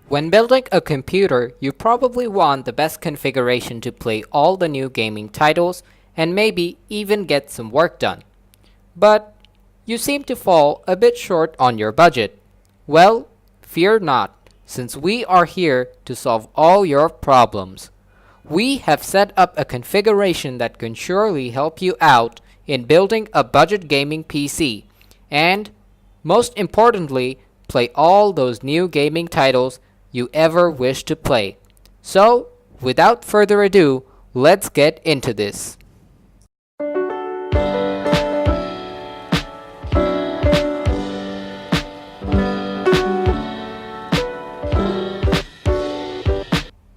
When building a computer, you probably want the best configuration to play all the new gaming titles and maybe even get some work done. But you seem to fall a bit short on your budget. Well, fear not, since we are here to solve all your problems. We have set up a configuration that can surely help you out in building a budget gaming PC and, most importantly, play all those new gaming titles you ever wish to play. So, without further ado, let's get into this.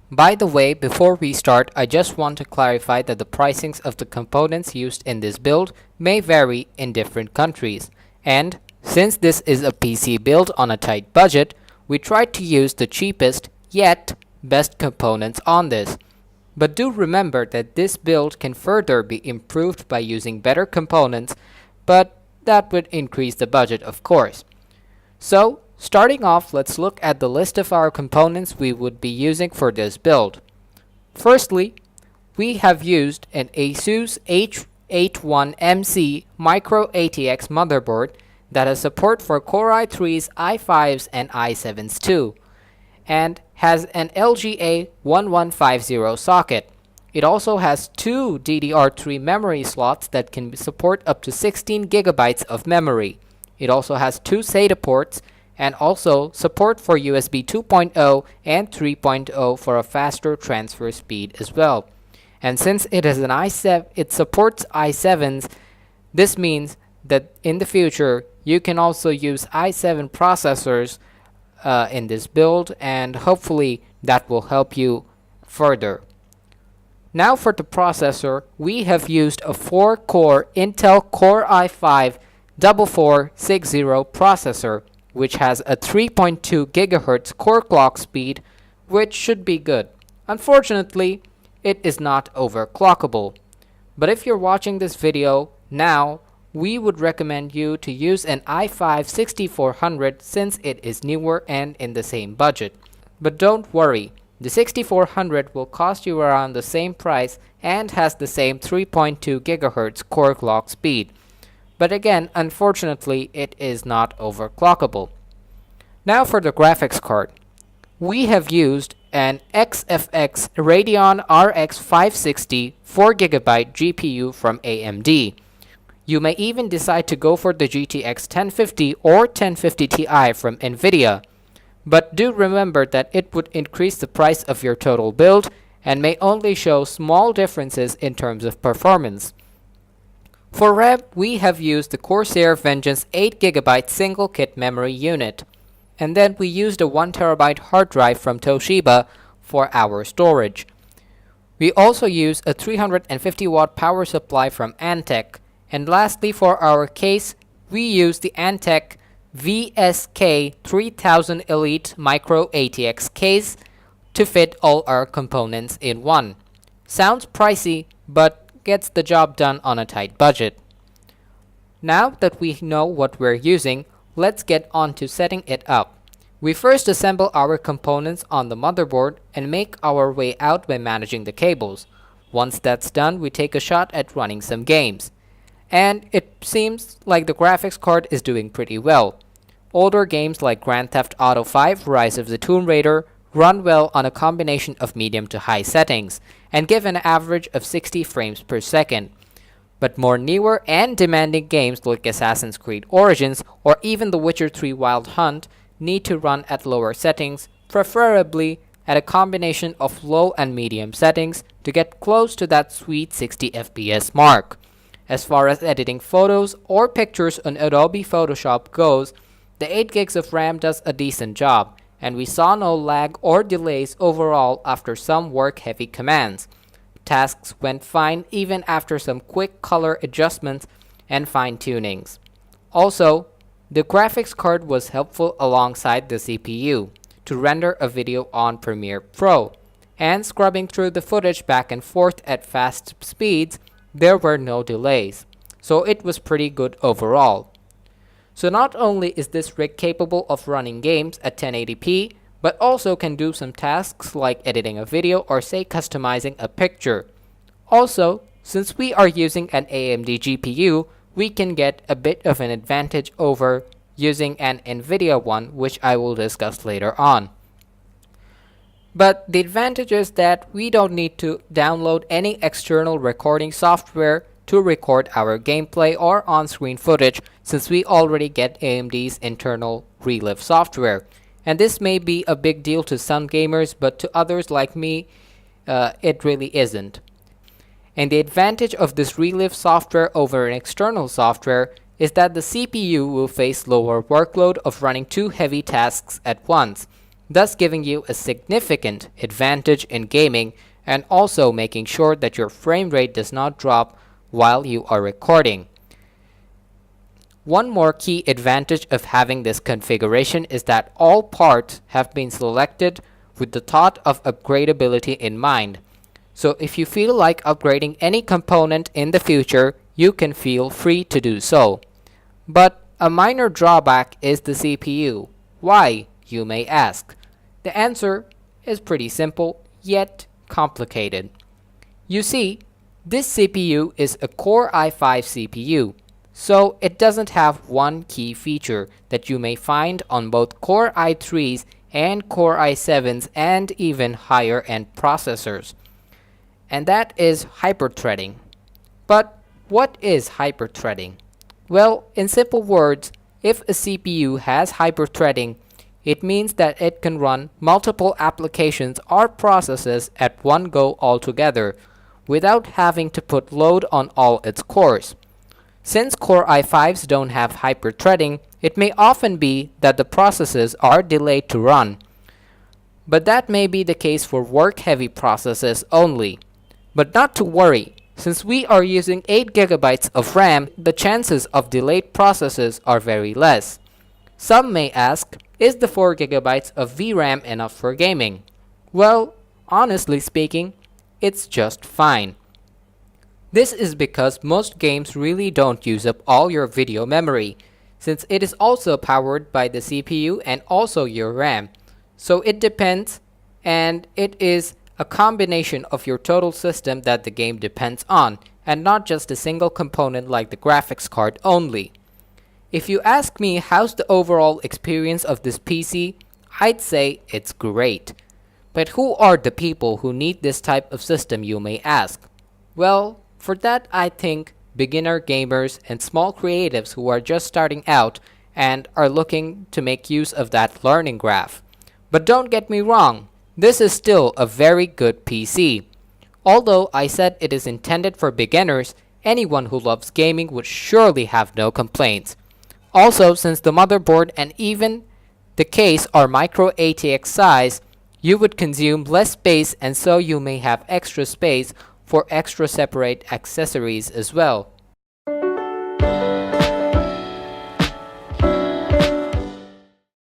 By the way, before we start, I just want to clarify that the pricings of the components used in this build may vary in different countries, and since this is a PC build on a tight budget, we tried to use the cheapest yet best components on this. But do remember that this build can further be improved by using better components, but that would increase the budget, of course. So, starting off, let's look at the list of our components we would be using for this build. Firstly, we have used an Asus H81M-C Micro ATX motherboard that has support for Core i3s, i5s, and i7s too, and has an LGA 1150 socket. It also has two DDR3 memory slots that can support up to 16 GB of memory. It also has two SATA ports and also support for USB 2.0 and 3.0 for a faster transfer speed as well. And since it is an i7, it supports i7s, this means that in the future you can also use i7 processors in this build, and hopefully that will help you further. Now for the processor, we have used a 4-core Intel Core i5 4460 processor, which has a 3.2 GHz core clock speed, which should be good. Unfortunately, it is not overclockable. But if you're watching this video now, we would recommend you to use an i5 6400 since it is newer and in the same budget. But don't worry, the 6400 will cost you around the same price and has the same 3.2 GHz core clock speed. But again, unfortunately, it is not overclockable. Now for the graphics card. We have used an XFX Radeon RX 560 4GB GPU from AMD. You may even decide to go for the GTX 1050 or 1050 Ti from Nvidia. But do remember that it would increase the price of your total build and may only show small differences in terms of performance. For RAM, we have used the Corsair Vengeance 8GB single kit memory unit. And then we used a 1TB hard drive from Toshiba for our storage. We also use a 350 watt power supply from Antec. And lastly, for our case, we use the Antec VSK 3000 Elite Micro ATX case to fit all our components in one. Sounds pricey, but gets the job done on a tight budget. Now that we know what we're using, let's get on to setting it up. We first assemble our components on the motherboard and make our way out by managing the cables. Once that's done, we take a shot at running some games. And it seems like the graphics card is doing pretty well. Older games like Grand Theft Auto 5, Rise of the Tomb Raider run well on a combination of medium to high settings and give an average of 60 frames per second. But more newer and demanding games like Assassin's Creed Origins or even The Witcher 3 Wild Hunt need to run at lower settings, preferably at a combination of low and medium settings to get close to that sweet 60 FPS mark. As far as editing photos or pictures on Adobe Photoshop goes, the 8GB of RAM does a decent job, and we saw no lag or delays overall after some work-heavy commands. Tasks went fine even after some quick color adjustments and fine-tunings. Also, the graphics card was helpful alongside the CPU to render a video on Premiere Pro, and scrubbing through the footage back and forth at fast speeds, there were no delays, so it was pretty good overall. So not only is this rig capable of running games at 1080p, but also can do some tasks like editing a video or say customizing a picture. Also, since we are using an AMD GPU, we can get a bit of an advantage over using an NVIDIA one, which I will discuss later on. But the advantage is that we don't need to download any external recording software to record our gameplay or on-screen footage, since we already get AMD's internal Relive software. And this may be a big deal to some gamers, but to others like me, it really isn't. And the advantage of this Relive software over an external software is that the CPU will face lower workload of running two heavy tasks at once, thus giving you a significant advantage in gaming and also making sure that your frame rate does not drop while you are recording. One more key advantage of having this configuration is that all parts have been selected with the thought of upgradability in mind. So if you feel like upgrading any component in the future, you can feel free to do so. But a minor drawback is the CPU. Why, you may ask? The answer is pretty simple, yet complicated. You see, this CPU is a Core i5 CPU, so it doesn't have one key feature that you may find on both Core i3s and Core i7s and even higher end processors. And that is hyperthreading. But what is hyperthreading? Well, in simple words, if a CPU has hyperthreading, it means that it can run multiple applications or processes at one go altogether, without having to put load on all its cores. Since Core i5s don't have hyperthreading, it may often be that the processes are delayed to run. But that may be the case for work-heavy processes only. But not to worry, since we are using 8GB of RAM, the chances of delayed processes are very less. Some may ask, is the 4GB of VRAM enough for gaming? Well, honestly speaking, it's just fine. This is because most games really don't use up all your video memory, since it is also powered by the CPU and also your RAM. So it depends, and it is a combination of your total system that the game depends on, and not just a single component like the graphics card only. If you ask me how's the overall experience of this PC, I'd say it's great. But who are the people who need this type of system, you may ask? Well, for that I think beginner gamers and small creatives who are just starting out and are looking to make use of that learning graph. But don't get me wrong, this is still a very good PC. Although I said it is intended for beginners, anyone who loves gaming would surely have no complaints. Also, since the motherboard and even the case are micro ATX size, you would consume less space, and so you may have extra space for extra separate accessories as well.